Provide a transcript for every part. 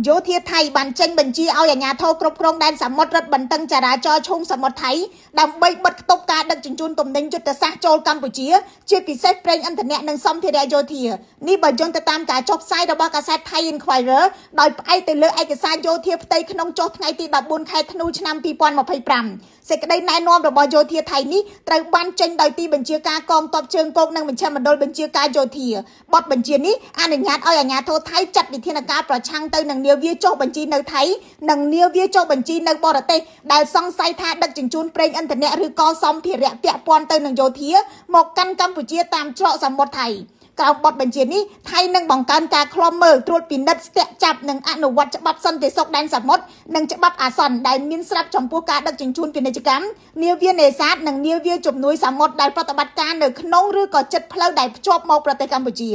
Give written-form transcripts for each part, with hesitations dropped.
យោធាថៃបានចេញបញ្ជាឲ្យអាជ្ញាធរគ្រប់គ្រងដែនសមុទ្ររឹតបន្តឹងចរាចរណ៍ឈូងសមុទ្រថៃដើម្បីបិទគប់ការដឹកជញ្ជូនទំនិញយុទ្ធសាស្ត្រចូលកម្ពុជាជាពិសេសប្រេងឥន្ធនៈនិងសម្ភារៈយោធានេះបើយោងទៅតាមការចុះផ្សាយរបស់កាសែត Thai Inquirer ដោយផ្អែកទៅលើឯកសារយោធាផ្ទៃក្នុងចុះថ្ងៃទី14ខែធ្នូឆ្នាំ2025សេចក្តីណែនាំរបស់យោធាថៃនេះត្រូវបានចេញដោយទីបញ្ជាការកងទ័ពជើងគោកនិងមជ្ឈមណ្ឌលបញ្ជាការយោធាបទបញ្ជានេះអនុញ្ញាតឲ្យអាជ្ញាធរថៃចាត់វិធានការប្រឆាំងទៅនឹងនាវាចុះបញ្ជីនៅថៃនិងនាវាចុះបញ្ជីនៅបរទេសដែលសង្ស័យថាដឹកជញ្ជូនប្រេងឥន្ធនៈឬក៏សម្ភារៈពាក់ព័ន្ធទៅនឹងយោធាមកកាន់កម្ពុជាតាមច្រកសមុទ្រថៃក្រោមបទបញ្ជានេះថៃនឹងបង្កើនការឃ្លាំមើលត្រួតពិនិត្យស្ទាក់ចាប់និងអនុវត្តច្បាប់សន្តិសុខដែនសមុទ្រនិងច្បាប់អាសន្នដែលមានស្រាប់ចំពោះការដឹកជញ្ជូនពាណិជ្ជកម្មនាវានេសាទនិងនាវាជំនួយសមុទ្រដែលប្រតិបត្តិការនៅក្នុងឬក៏ជិតផ្លូវដែលភ្ជាប់មកប្រទេសកម្ពុជា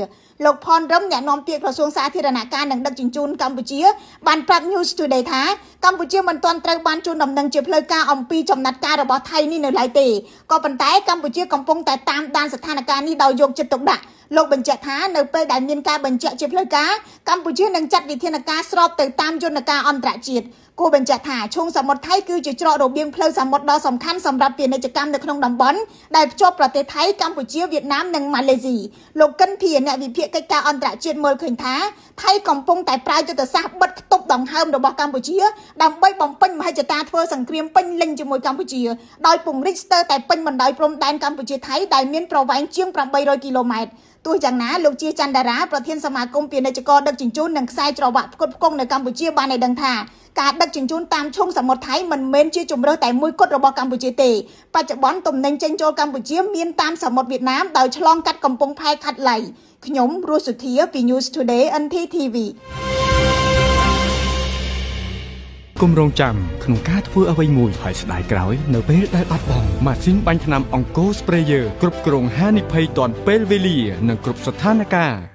លោកផនរឹមអ្នកនាំពាក្យក្រសួងសាធារណការនិងដឹកជញ្ជូនកម្ពុជាបានប្រាប់ News Today ថាកម្ពុជាមិនទាន់ត្រូវបានជូនដំណឹងជាផ្លូវការអំពីចំណាត់ការរបស់ថៃនេះនៅឡើយទេក៏ប៉ុន្តែកម្ពុជាកំពុងតែតាមដានស្ថានភាពនេះដោយយកចិត្តទុកដាក់លោកបញ្ជាក់ថានៅពេលដែលមានការបញ្ជាក់ជាផ្លូវការកម្ពុជានឹងចាត់វិធានការស្របទៅតាមយន្តការអន្តរជាតិគួរបញ្ជាក់ថាឈូងសមុទ្រថៃគឺជាច្រករបៀងផ្លូវសមុទ្រដ៏សំខាន់សម្រាប់ពាណិជ្ជកម្មនៅក្នុងតំបន់ដែលភ្ជាប់ប្រទេសថៃកម្ពុជាវៀតណាមនិងម៉ាឡេស៊ីលោកកិនភីអ្នកវិភាគកិច្ចការអន្តរជាតិមើលឃើញថាថៃកំពុងតែប្រើយុទ្ធសាស្ត្របិទគប់ដង្ហើមរបស់កម្ពុជាដើម្បីបំពេញមហិច្ឆតាធ្វើសង្គ្រាមពេញលេញជាមួយកម្ពុជាដោយពង្រីកស្ទើរតែពេញបណ្ដោយព្រំដែនកម្ពុជាថៃដែលមានប្រវែងជាង800គីឡូម៉ែត្រទោះយ៉ាងណាលោកជាចន្ទរាប្រធានសមាគមពាណិជ្ជករដឹកជញ្ជូននិងខ្សែច្រវាក់ផ្គត់ផ្គង់នៅកម្ពុជាបានឲ្យដឹងថាការដឹកជញ្ជូនតាមឈូងសមុទ្រថៃមិនមែនជាជម្រើសតែមួយគត់របស់កម្ពុជាទេបច្ចុប្បន្នទំនិញចេញចូលកម្ពុជាមានតាមសមុទ្រវៀតណាមដោយឆ្លងកាត់កំពង់ផែខាត់ឡៃខ្ញុំរស់សុធាពី News Today NTTV គម្រោងចាំក្នុងការធ្វើអ្វីមួយហើយស្ដាយក្រោយនៅពេលដែលបាត់បង់ម៉ាស៊ីនបាញ់ថ្នាំអង្គរ Sprayer គ្រប់គ្រងហានិភ័យទាន់ពេលវេលានិងគ្រប់ស្ថានភាព